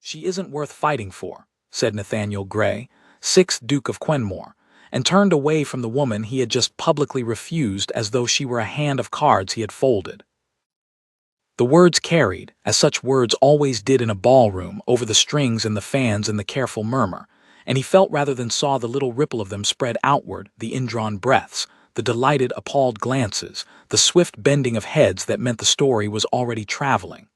"She isn't worth fighting for," said Nathaniel Gray, 6th Duke of Quenmore, and turned away from the woman he had just publicly refused as though she were a hand of cards he had folded. The words carried, as such words always did in a ballroom, over the strings and the fans in the careful murmur, and he felt rather than saw the little ripple of them spread outward, the indrawn breaths, the delighted, appalled glances, the swift bending of heads that meant the story was already traveling.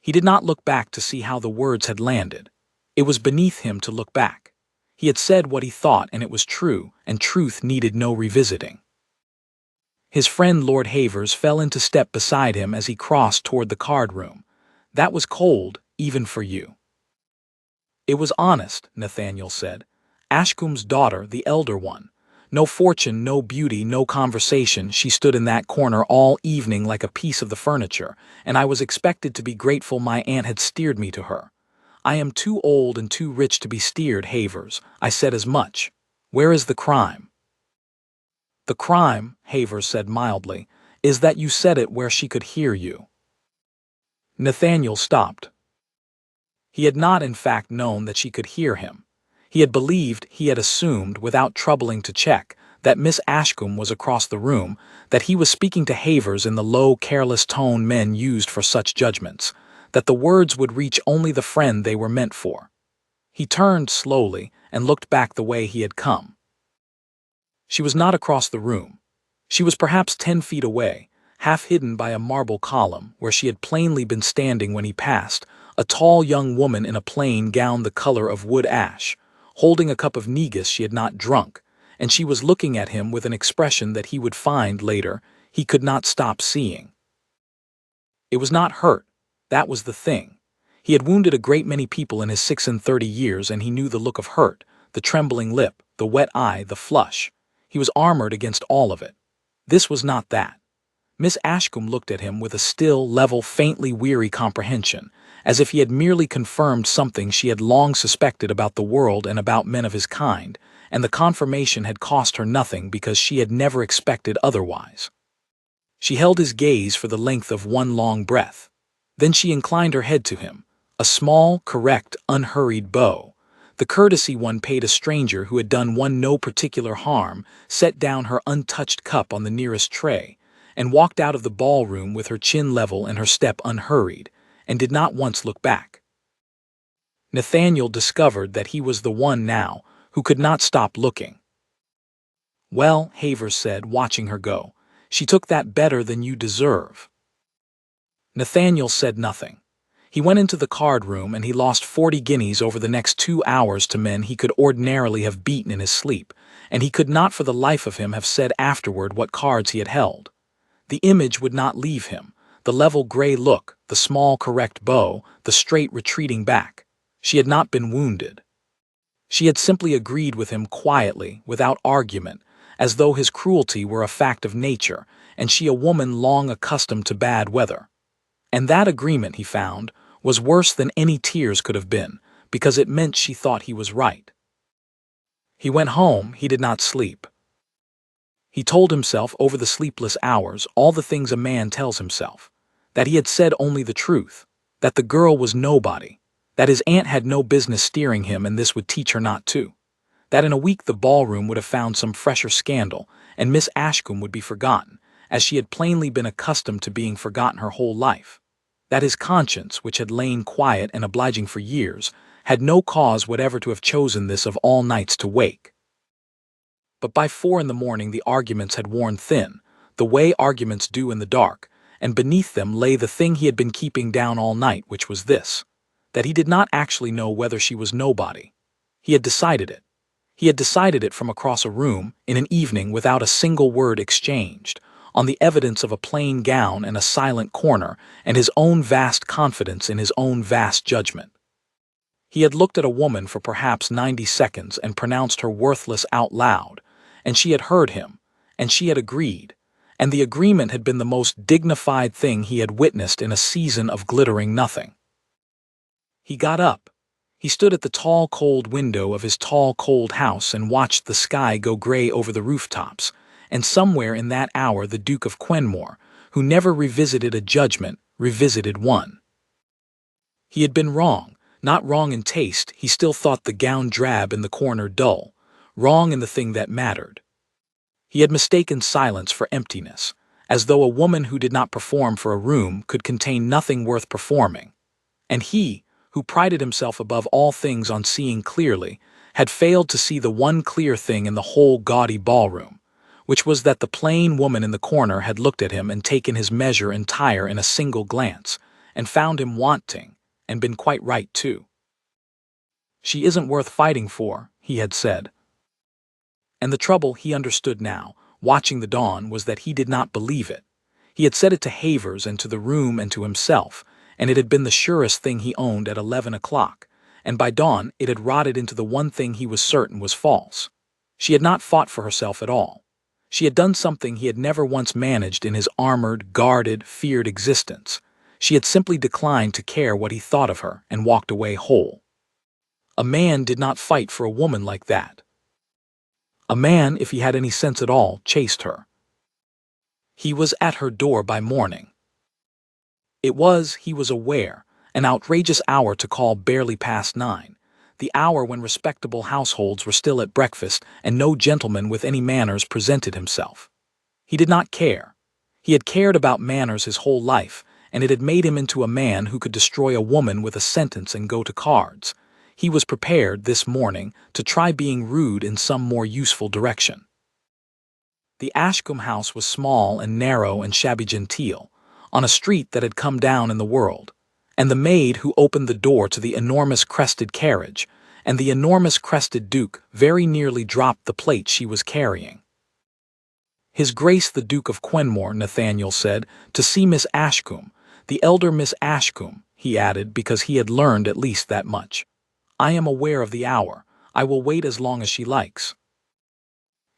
He did not look back to see how the words had landed. It was beneath him to look back. He had said what he thought, and it was true, and truth needed no revisiting. His friend Lord Havers fell into step beside him as he crossed toward the card room. "That was cold, even for you." "It was honest," Nathaniel said. "Ashcombe's daughter, the elder one. No fortune, no beauty, no conversation. She stood in that corner all evening like a piece of the furniture, and I was expected to be grateful my aunt had steered me to her. 'I am too old and too rich to be steered, Havers.' I said as much. 'Where is the crime?' 'The crime,' Havers said mildly, 'is that you said it where she could hear you.'" Nathaniel stopped. He had not in fact known that she could hear him. He had believed, he had assumed, without troubling to check, that Miss Ashcombe was across the room, that he was speaking to Havers in the low, careless tone men used for such judgments, that the words would reach only the friend they were meant for. He turned slowly and looked back the way he had come. She was not across the room. She was perhaps 10 feet away, half hidden by a marble column, where she had plainly been standing when he passed, a tall young woman in a plain gown the color of wood ash, holding a cup of negus she had not drunk, and she was looking at him with an expression that he would find, later, he could not stop seeing. It was not hurt, that was the thing. He had wounded a great many people in his 36 years, and he knew the look of hurt, the trembling lip, the wet eye, the flush. He was armored against all of it. This was not that. Miss Ashcombe looked at him with a still, level, faintly weary comprehension, as if he had merely confirmed something she had long suspected about the world and about men of his kind, and the confirmation had cost her nothing because she had never expected otherwise. She held his gaze for the length of one long breath. Then she inclined her head to him, a small, correct, unhurried bow, the courtesy one paid a stranger who had done one no particular harm, set down her untouched cup on the nearest tray, and walked out of the ballroom with her chin level and her step unhurried, and did not once look back. Nathaniel discovered that he was the one now who could not stop looking. "Well," Havers said, watching her go, "she took that better than you deserve." Nathaniel said nothing. He went into the card room and he lost 40 guineas over the next 2 hours to men he could ordinarily have beaten in his sleep, and he could not for the life of him have said afterward what cards he had held. The image would not leave him, the level gray look, the small correct bow, the straight retreating back. She had not been wounded. She had simply agreed with him quietly, without argument, as though his cruelty were a fact of nature, and she a woman long accustomed to bad weather. And that agreement, he found, was worse than any tears could have been, because it meant she thought he was right. He went home, he did not sleep. He told himself over the sleepless hours all the things a man tells himself, that he had said only the truth, that the girl was nobody, that his aunt had no business steering him and this would teach her not to, that in a week the ballroom would have found some fresher scandal and Miss Ashcombe would be forgotten, as she had plainly been accustomed to being forgotten her whole life, that his conscience, which had lain quiet and obliging for years, had no cause whatever to have chosen this of all nights to wake. But by 4 in the morning the arguments had worn thin, the way arguments do in the dark, and beneath them lay the thing he had been keeping down all night, which was this, that he did not actually know whether she was nobody. He had decided it. He had decided it from across a room, in an evening without a single word exchanged, on the evidence of a plain gown and a silent corner, and his own vast confidence in his own vast judgment. He had looked at a woman for perhaps 90 seconds and pronounced her worthless out loud, and she had heard him, and she had agreed, and the agreement had been the most dignified thing he had witnessed in a season of glittering nothing. He got up. He stood at the tall, cold window of his tall, cold house and watched the sky go gray over the rooftops, and somewhere in that hour the Duke of Quenmore, who never revisited a judgment, revisited one. He had been wrong, Not wrong in taste, he still thought the gown drab in the corner dull, wrong in the thing that mattered. He had mistaken silence for emptiness, as though a woman who did not perform for a room could contain nothing worth performing. And he, who prided himself above all things on seeing clearly, had failed to see the one clear thing in the whole gaudy ballroom, which was that the plain woman in the corner had looked at him and taken his measure entire in a single glance, and found him wanting, and been quite right too. "She isn't worth fighting for," he had said. And the trouble, he understood now, watching the dawn, was that he did not believe it. He had said it to Havers and to the room and to himself, and it had been the surest thing he owned at 11 o'clock, and by dawn it had rotted into the one thing he was certain was false. She had not fought for herself at all. She had done something he had never once managed in his armored, guarded, feared existence. She had simply declined to care what he thought of her and walked away whole. A man did not fight for a woman like that. A man, if he had any sense at all, chased her. He was at her door by morning. It was, he was aware, an outrageous hour to call barely past 9, the hour when respectable households were still at breakfast and no gentleman with any manners presented himself. He did not care. He had cared about manners his whole life, and it had made him into a man who could destroy a woman with a sentence and go to cards. He was prepared, this morning, to try being rude in some more useful direction. The Ashcombe house was small and narrow and shabby genteel, on a street that had come down in the world, and the maid who opened the door to the enormous crested carriage, and the enormous crested duke very nearly dropped the plate she was carrying. "His Grace the Duke of Quenmore," Nathaniel said, "to see Miss Ashcombe, the elder Miss Ashcombe," he added, because he had learned at least that much. "I am aware of the hour. I will wait as long as she likes."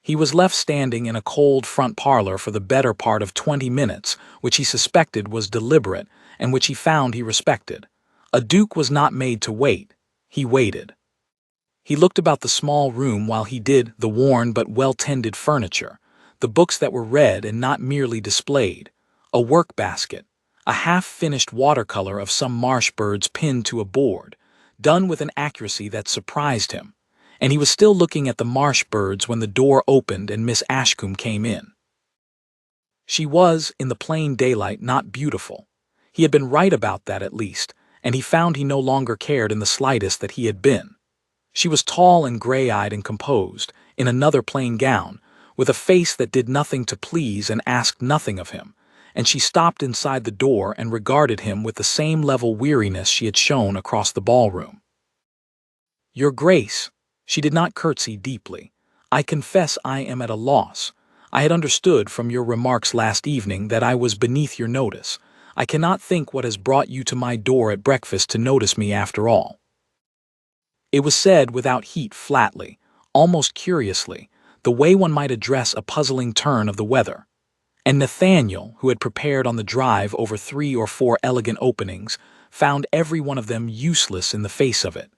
He was left standing in a cold front parlor for the better part of 20 minutes, which he suspected was deliberate, and which he found he respected. A duke was not made to wait. He waited. He looked about the small room while he did the worn but well-tended furniture, the books that were read and not merely displayed, a work-basket, a half-finished watercolor of some marsh birds pinned to a board, done with an accuracy that surprised him, and he was still looking at the marsh birds when the door opened and Miss Ashcombe came in. She was, in the plain daylight, not beautiful. He had been right about that at least, and he found he no longer cared in the slightest that he had been. She was tall and gray-eyed and composed, in another plain gown, with a face that did nothing to please and asked nothing of him, and she stopped inside the door and regarded him with the same level weariness she had shown across the ballroom. "Your Grace," she did not curtsy deeply, "I confess I am at a loss. I had understood from your remarks last evening that I was beneath your notice. I cannot think what has brought you to my door at breakfast to notice me after all." It was said without heat, flatly, almost curiously, the way one might address a puzzling turn of the weather. And Nathaniel, who had prepared on the drive over 3 or 4 elegant openings, found every one of them useless in the face of it.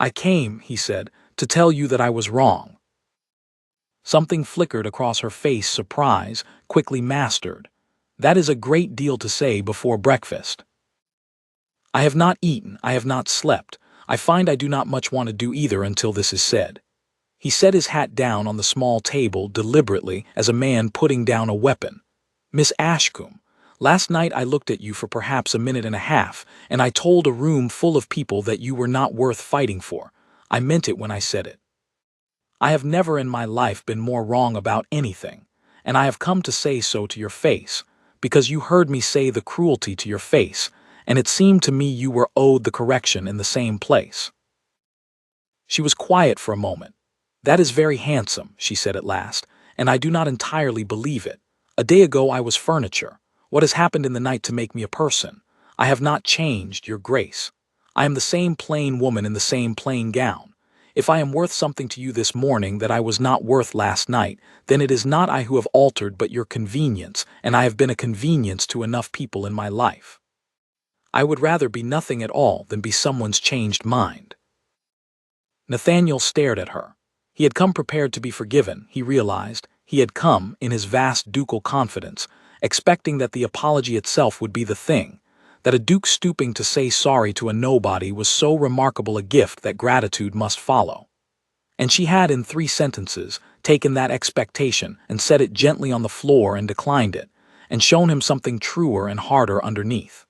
"I came," he said, "to tell you that I was wrong." Something flickered across her face, surprise, quickly mastered. "That is a great deal to say before breakfast." "I have not eaten, I have not slept. I find I do not much want to do either until this is said." He set his hat down on the small table deliberately, as a man putting down a weapon. "Miss Ashcombe, last night I looked at you for perhaps a minute and a half, and I told a room full of people that you were not worth fighting for. I meant it when I said it. I have never in my life been more wrong about anything, and I have come to say so to your face, because you heard me say the cruelty to your face, and it seemed to me you were owed the correction in the same place." She was quiet for a moment. "That is very handsome," she said at last, "and I do not entirely believe it. A day ago I was furniture. What has happened in the night to make me a person? I have not changed, your Grace. I am the same plain woman in the same plain gown. If I am worth something to you this morning that I was not worth last night, then it is not I who have altered but your convenience, and I have been a convenience to enough people in my life. I would rather be nothing at all than be someone's changed mind." Nathaniel stared at her. He had come prepared to be forgiven, he realized. He had come, in his vast ducal confidence, expecting that the apology itself would be the thing, that a duke stooping to say sorry to a nobody was so remarkable a gift that gratitude must follow. And she had, in 3 sentences, taken that expectation and set it gently on the floor and declined it, and shown him something truer and harder underneath.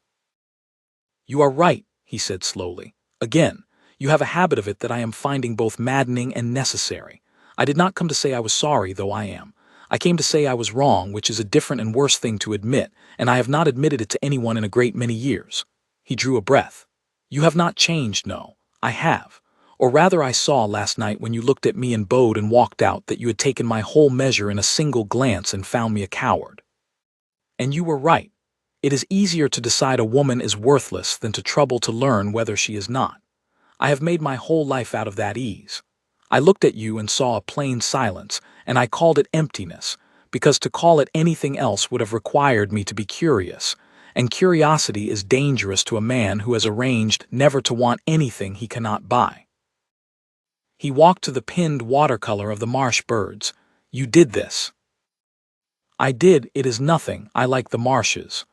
"You are right," he said slowly. "Again, you have a habit of it that I am finding both maddening and necessary. I did not come to say I was sorry, though I am. I came to say I was wrong, which is a different and worse thing to admit, and I have not admitted it to anyone in a great many years." He drew a breath. "You have not changed, no. I have. Or rather, I saw last night when you looked at me and bowed and walked out that you had taken my whole measure in a single glance and found me a coward. And you were right. It is easier to decide a woman is worthless than to trouble to learn whether she is not. I have made my whole life out of that ease. I looked at you and saw a plain silence, and I called it emptiness, because to call it anything else would have required me to be curious, and curiosity is dangerous to a man who has arranged never to want anything he cannot buy." He walked to the pinned watercolor of the marsh birds. "You did this." "I did. It is nothing. I like the marshes."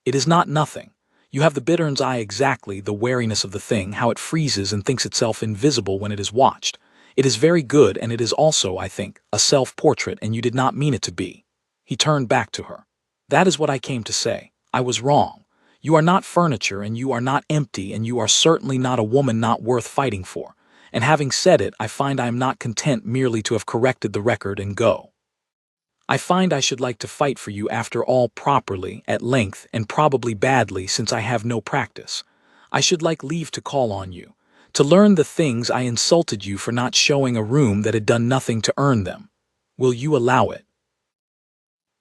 "It is not nothing. You have the bittern's eye exactly, the wariness of the thing, how it freezes and thinks itself invisible when it is watched. It is very good, and it is also, I think, a self-portrait, and you did not mean it to be." He turned back to her. "That is what I came to say. I was wrong. You are not furniture, and you are not empty, and you are certainly not a woman not worth fighting for. And having said it, I find I am not content merely to have corrected the record and go. I find I should like to fight for you after all properly, at length, and probably badly, since I have no practice. I should like leave to call on you, to learn the things I insulted you for not showing a room that had done nothing to earn them. Will you allow it?"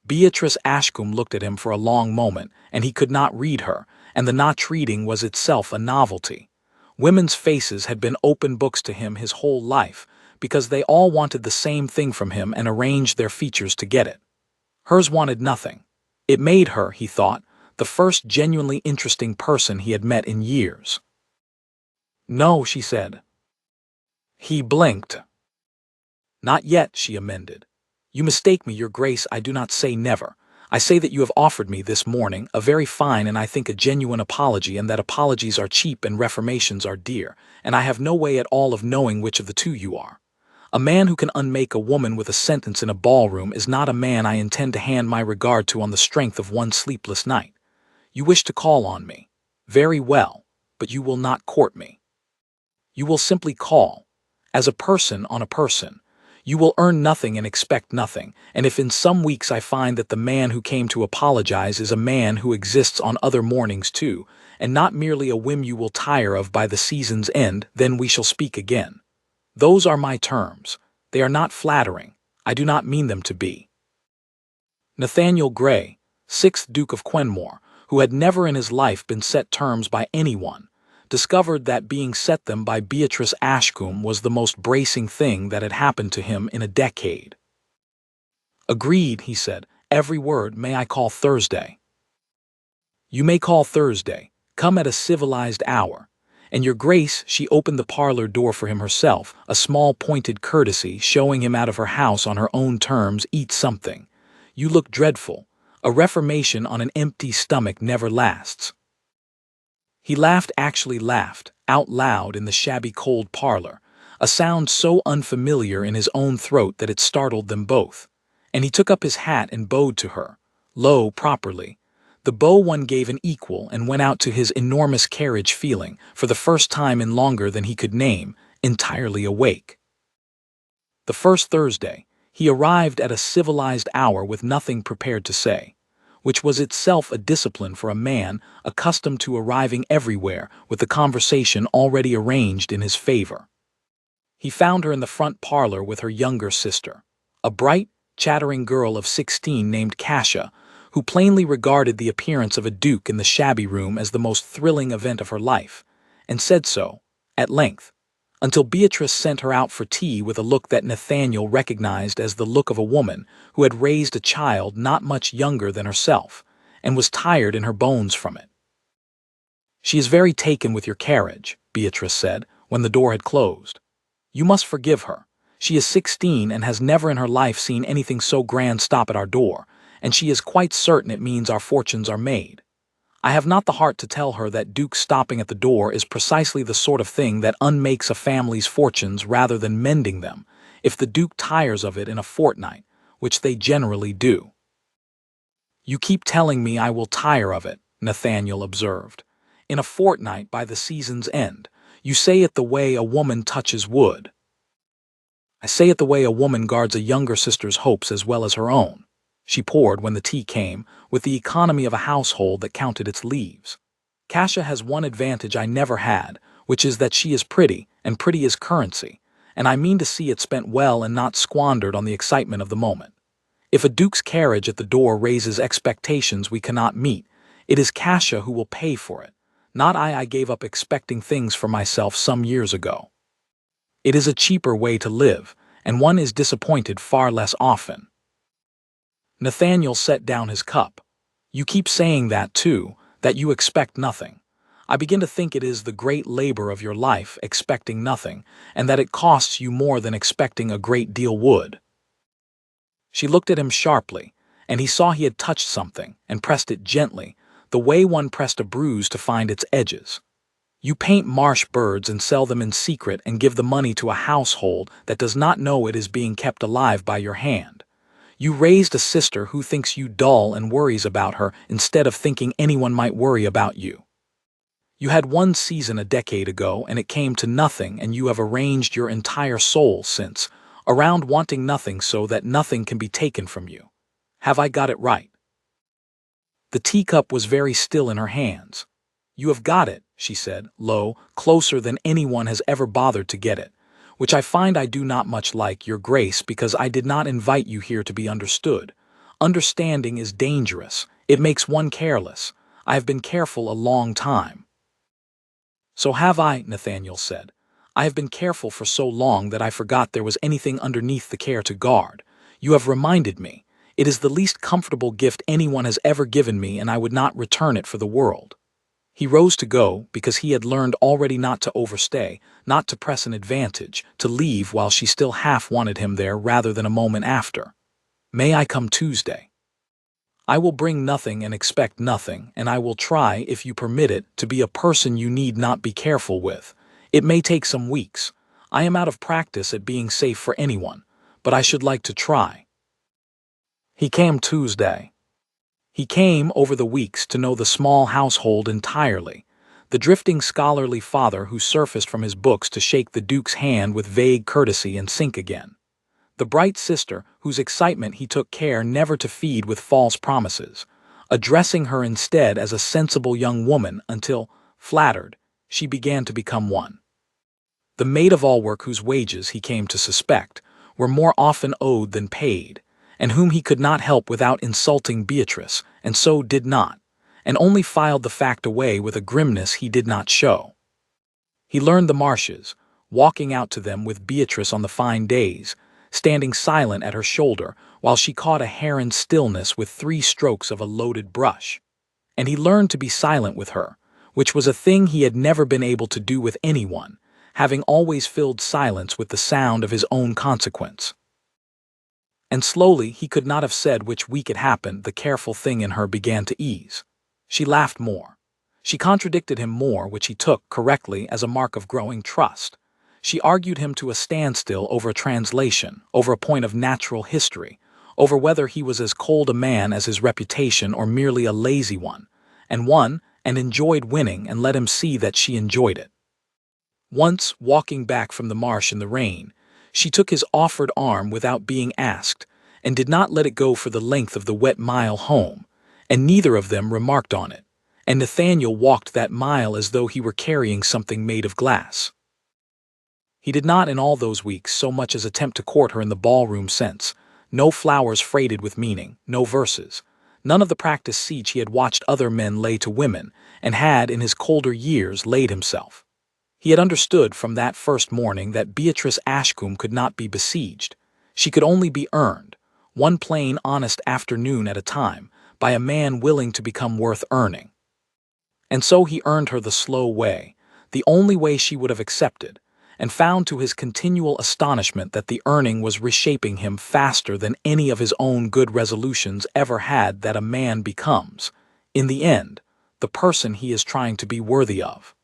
Beatrice Ashcombe looked at him for a long moment, and he could not read her, and the not reading was itself a novelty. Women's faces had been open books to him his whole life, because they all wanted the same thing from him and arranged their features to get it. Hers wanted nothing. It made her, he thought, the first genuinely interesting person he had met in years. "No," she said. He blinked. "Not yet," she amended. "You mistake me, your grace. I do not say never. I say that you have offered me this morning a very fine and I think a genuine apology, and that apologies are cheap and reformations are dear, and I have no way at all of knowing which of the two you are. A man who can unmake a woman with a sentence in a ballroom is not a man I intend to hand my regard to on the strength of one sleepless night. You wish to call on me. Very well, but you will not court me. You will simply call, as a person on a person. You will earn nothing and expect nothing, and if in some weeks I find that the man who came to apologize is a man who exists on other mornings too, and not merely a whim you will tire of by the season's end, then we shall speak again. Those are my terms. They are not flattering. I do not mean them to be." Nathaniel Gray, 6th Duke of Quenmore, who had never in his life been set terms by anyone, discovered that being set them by Beatrice Ashcombe was the most bracing thing that had happened to him in a decade. "Agreed," he said. "Every word. May I call Thursday?" "You may call Thursday. Come at a civilized hour. And your grace," she opened the parlor door for him herself, a small pointed courtesy, showing him out of her house on her own terms. "Eat something. You look dreadful. A reformation on an empty stomach never lasts." He laughed, actually laughed, out loud in the shabby cold parlor, a sound so unfamiliar in his own throat that it startled them both. And he took up his hat and bowed to her, low, properly. The bow one gave an equal, and went out to his enormous carriage feeling, for the first time in longer than he could name, entirely awake. The first Thursday, he arrived at a civilized hour with nothing prepared to say, which was itself a discipline for a man accustomed to arriving everywhere with the conversation already arranged in his favor. He found her in the front parlor with her younger sister, a bright, chattering girl of 16 named Kasia, who plainly regarded the appearance of a duke in the shabby room as the most thrilling event of her life, and said so, at length, until Beatrice sent her out for tea with a look that Nathaniel recognized as the look of a woman who had raised a child not much younger than herself, and was tired in her bones from it. "She is very taken with your carriage," Beatrice said, when the door had closed. "You must forgive her. She is 16 and has never in her life seen anything so grand stop at our door, and she is quite certain it means our fortunes are made. I have not the heart to tell her that Duke stopping at the door is precisely the sort of thing that unmakes a family's fortunes rather than mending them, if the Duke tires of it in a fortnight, which they generally do. You keep telling me I will tire of it, Nathaniel observed. In a fortnight by the season's end. You say it the way a woman touches wood. I say it the way a woman guards a younger sister's hopes as well as her own. She poured when the tea came, with the economy of a household that counted its leaves. Kasia has one advantage I never had, which is that she is pretty, and pretty is currency, and I mean to see it spent well and not squandered on the excitement of the moment. If a duke's carriage at the door raises expectations we cannot meet, it is Kasia who will pay for it, not I. I gave up expecting things for myself some years ago. It is a cheaper way to live, and one is disappointed far less often. Nathaniel set down his cup. You keep saying that too, that you expect nothing. I begin to think it is the great labor of your life, expecting nothing, and that it costs you more than expecting a great deal would. She looked at him sharply, and he saw he had touched something, and pressed it gently, the way one pressed a bruise to find its edges. You paint marsh birds and sell them in secret and give the money to a household that does not know it is being kept alive by your hand. You raised a sister who thinks you dull and worries about her instead of thinking anyone might worry about you. You had one season a decade ago and it came to nothing, and you have arranged your entire soul since, around wanting nothing so that nothing can be taken from you. Have I got it right? The teacup was very still in her hands. You have got it, she said, low, closer than anyone has ever bothered to get it, which I find I do not much like, your grace, because I did not invite you here to be understood. Understanding is dangerous. It makes one careless. I have been careful a long time. So have I, Nathaniel said. I have been careful for so long that I forgot there was anything underneath the care to guard. You have reminded me. It is the least comfortable gift anyone has ever given me, and I would not return it for the world. He rose to go, because he had learned already not to overstay, not to press an advantage, to leave while she still half wanted him there rather than a moment after. May I come Tuesday? I will bring nothing and expect nothing, and I will try, if you permit it, to be a person you need not be careful with. It may take some weeks. I am out of practice at being safe for anyone, but I should like to try. He came Tuesday. He came over the weeks to know the small household entirely, the drifting scholarly father who surfaced from his books to shake the Duke's hand with vague courtesy and sink again, the bright sister whose excitement he took care never to feed with false promises, addressing her instead as a sensible young woman until, flattered, she began to become one. The maid-of-all-work whose wages he came to suspect were more often owed than paid, and whom he could not help without insulting Beatrice, and so did not, and only filed the fact away with a grimness he did not show. He learned the marshes, walking out to them with Beatrice on the fine days, standing silent at her shoulder while she caught a heron's stillness with 3 strokes of a loaded brush. And he learned to be silent with her, which was a thing he had never been able to do with anyone, having always filled silence with the sound of his own consequence. And slowly, he could not have said which week it happened, the careful thing in her began to ease. She laughed more. She contradicted him more, which he took, correctly, as a mark of growing trust. She argued him to a standstill over a translation, over a point of natural history, over whether he was as cold a man as his reputation or merely a lazy one, and enjoyed winning, and let him see that she enjoyed it. Once, walking back from the marsh in the rain, she took his offered arm without being asked, and did not let it go for the length of the wet mile home, and neither of them remarked on it, and Nathaniel walked that mile as though he were carrying something made of glass. He did not in all those weeks so much as attempt to court her in the ballroom sense, no flowers freighted with meaning, no verses, none of the practiced siege he had watched other men lay to women, and had in his colder years laid himself. He had understood from that first morning that Beatrice Ashcombe could not be besieged. She could only be earned, one plain honest afternoon at a time, by a man willing to become worth earning. And so he earned her the slow way, the only way she would have accepted, and found to his continual astonishment that the earning was reshaping him faster than any of his own good resolutions ever had, that a man becomes, in the end, the person he is trying to be worthy of.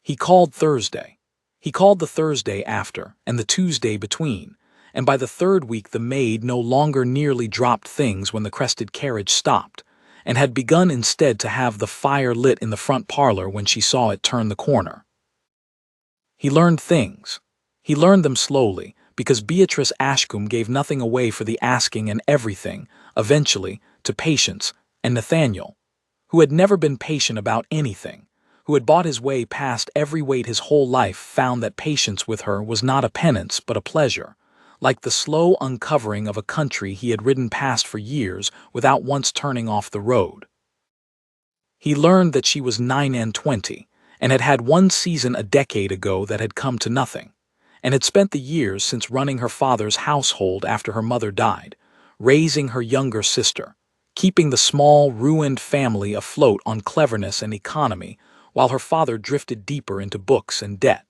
He called Thursday. He called the Thursday after and the Tuesday between, and by the third week the maid no longer nearly dropped things when the crested carriage stopped, and had begun instead to have the fire lit in the front parlor when she saw it turn the corner. He learned things. He learned them slowly, because Beatrice Ashcombe gave nothing away for the asking and everything, eventually, to Patience and Nathaniel, who had never been patient about anything, who had bought his way past every weight his whole life, found that patience with her was not a penance but a pleasure, like the slow uncovering of a country he had ridden past for years without once turning off the road. He learned that she was 29, and had had one season a decade ago that had come to nothing, and had spent the years since running her father's household after her mother died, raising her younger sister, keeping the small, ruined family afloat on cleverness and economy while her father drifted deeper into books and debt.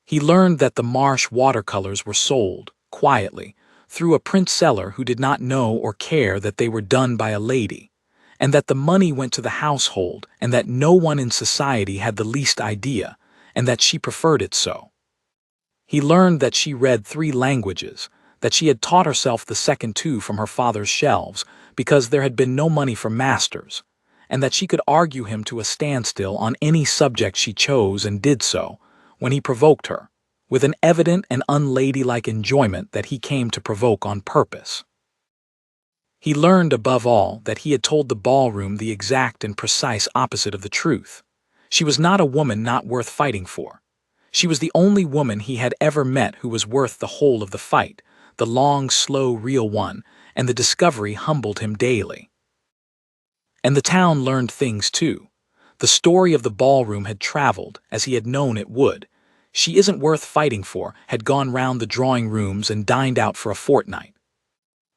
He learned that the Marsh watercolors were sold, quietly, through a print seller who did not know or care that they were done by a lady, and that the money went to the household, and that no one in society had the least idea, and that she preferred it so. He learned that she read 3 languages, that she had taught herself the second 2 from her father's shelves because there had been no money for masters, and that she could argue him to a standstill on any subject she chose and did so, when he provoked her, with an evident and unladylike enjoyment that he came to provoke on purpose. He learned, above all, that he had told the ballroom the exact and precise opposite of the truth. She was not a woman not worth fighting for. She was the only woman he had ever met who was worth the whole of the fight, the long, slow, real one, and the discovery humbled him daily. And the town learned things too. The story of the ballroom had traveled, as he had known it would. She isn't worth fighting for had gone round the drawing rooms and dined out for a fortnight.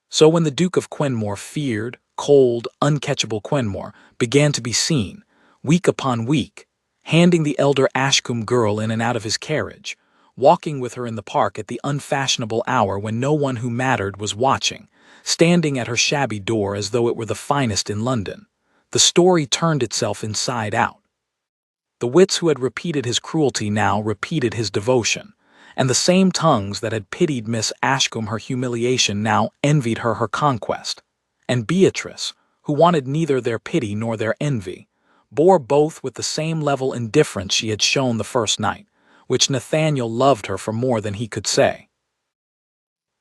So when the Duke of Quenmore, feared, cold, uncatchable Quenmore, began to be seen, week upon week, handing the elder Ashcombe girl in and out of his carriage, walking with her in the park at the unfashionable hour when no one who mattered was watching, standing at her shabby door as though it were the finest in London, the story turned itself inside out. The wits who had repeated his cruelty now repeated his devotion, and the same tongues that had pitied Miss Ashcombe her humiliation now envied her her conquest, and Beatrice, who wanted neither their pity nor their envy, bore both with the same level indifference she had shown the first night, which Nathaniel loved her for more than he could say.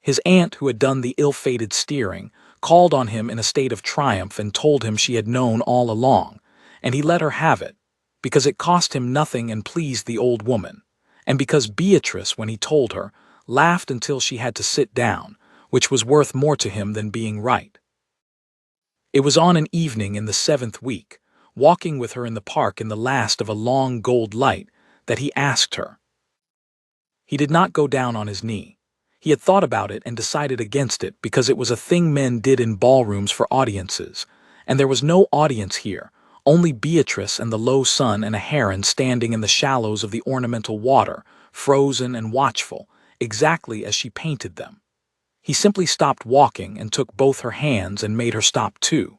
His aunt, who had done the ill-fated steering, called on him in a state of triumph and told him she had known all along, and he let her have it, because it cost him nothing and pleased the old woman, and because Beatrice, when he told her, laughed until she had to sit down, which was worth more to him than being right. It was on an evening in the 7th week, walking with her in the park in the last of a long gold light, that he asked her. He did not go down on his knee. He had thought about it and decided against it because it was a thing men did in ballrooms for audiences, and there was no audience here, only Beatrice and the low sun and a heron standing in the shallows of the ornamental water, frozen and watchful, exactly as she painted them. He simply stopped walking and took both her hands and made her stop too.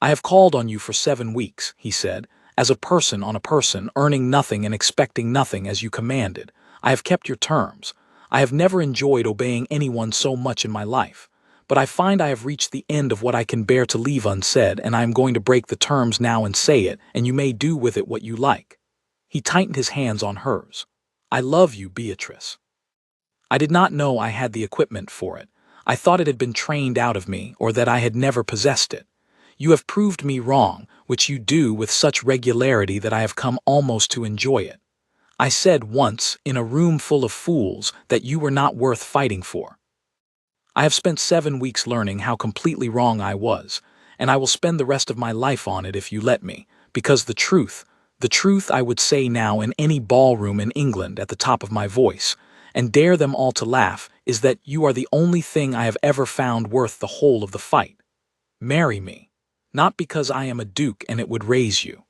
"I have called on you for 7 weeks," he said, "as a person on a person, earning nothing and expecting nothing as you commanded. I have kept your terms. I have never enjoyed obeying anyone so much in my life. But I find I have reached the end of what I can bear to leave unsaid, and I am going to break the terms now and say it, and you may do with it what you like." He tightened his hands on hers. "I love you, Beatrice. I did not know I had the equipment for it. I thought it had been trained out of me, or that I had never possessed it. You have proved me wrong, which you do with such regularity that I have come almost to enjoy it. I said once, in a room full of fools, that you were not worth fighting for. I have spent 7 weeks learning how completely wrong I was, and I will spend the rest of my life on it if you let me, because the truth I would say now in any ballroom in England at the top of my voice, and dare them all to laugh, is that you are the only thing I have ever found worth the whole of the fight. Marry me, not because I am a duke and it would raise you.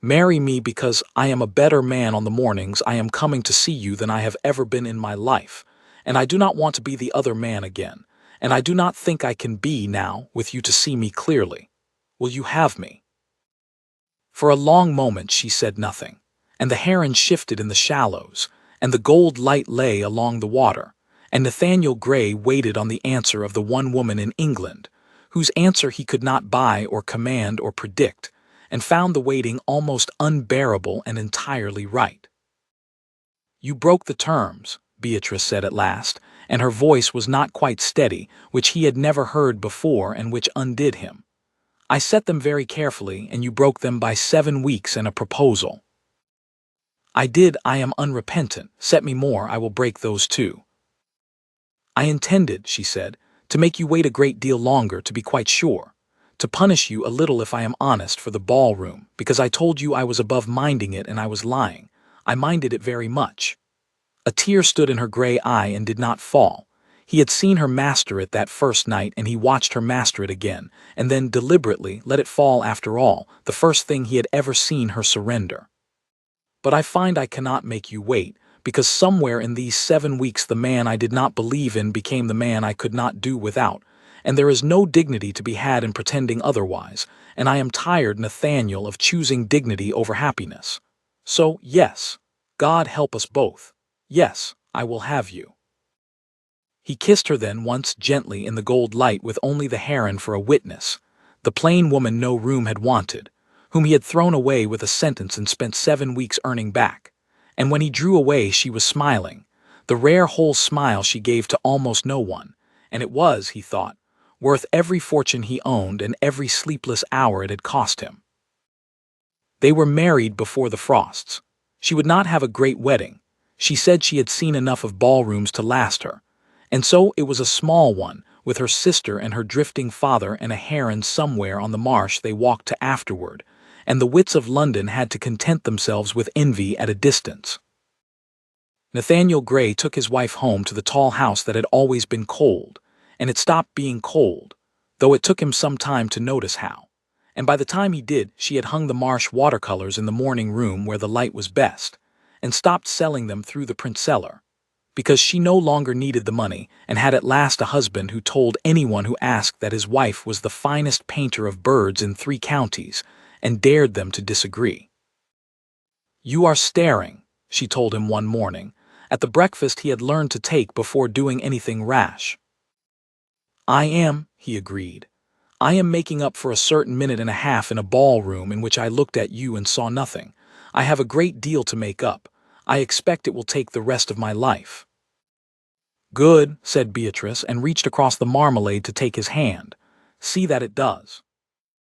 Marry me because I am a better man on the mornings I am coming to see you than I have ever been in my life, and I do not want to be the other man again, and I do not think I can be now with you to see me clearly. Will you have me?" For a long moment she said nothing, and the heron shifted in the shallows, and the gold light lay along the water, and Nathaniel Gray waited on the answer of the one woman in England, whose answer he could not buy or command or predict, and found the waiting almost unbearable and entirely right. "You broke the terms," Beatrice said at last, and her voice was not quite steady, which he had never heard before and which undid him. "I set them very carefully, and you broke them by 7 weeks and a proposal." "I did. I am unrepentant. Set me more, I will break those too." "I intended," she said, "to make you wait a great deal longer, to be quite sure. To punish you a little, if I am honest, for the ballroom, because I told you I was above minding it, and I was lying. I minded it very much." A tear stood in her gray eye and did not fall. He had seen her master it that first night, and he watched her master it again, and then deliberately let it fall after all, the first thing he had ever seen her surrender. "But I find I cannot make you wait, because somewhere in these 7 weeks the man I did not believe in became the man I could not do without, and there is no dignity to be had in pretending otherwise, and I am tired, Nathaniel, of choosing dignity over happiness. So, yes, God help us both. Yes, I will have you." He kissed her then once gently in the gold light, with only the heron for a witness, the plain woman no room had wanted, whom he had thrown away with a sentence and spent 7 weeks earning back. And when he drew away she was smiling, the rare whole smile she gave to almost no one, and it was, he thought, worth every fortune he owned and every sleepless hour it had cost him. They were married before the frosts. She would not have a great wedding. She said she had seen enough of ballrooms to last her, and so it was a small one, with her sister and her drifting father and a heron somewhere on the marsh they walked to afterward, and the wits of London had to content themselves with envy at a distance. Nathaniel Gray took his wife home to the tall house that had always been cold, and it stopped being cold, though it took him some time to notice how. And by the time he did, she had hung the marsh watercolors in the morning room where the light was best, and stopped selling them through the print cellar, because she no longer needed the money, and had at last a husband who told anyone who asked that his wife was the finest painter of birds in 3 counties, and dared them to disagree. "You are staring," she told him one morning, at the breakfast he had learned to take before doing anything rash. "I am," he agreed. "I am making up for a certain minute and a half in a ballroom in which I looked at you and saw nothing. I have a great deal to make up. I expect it will take the rest of my life." "Good," said Beatrice, and reached across the marmalade to take his hand. "See that it does."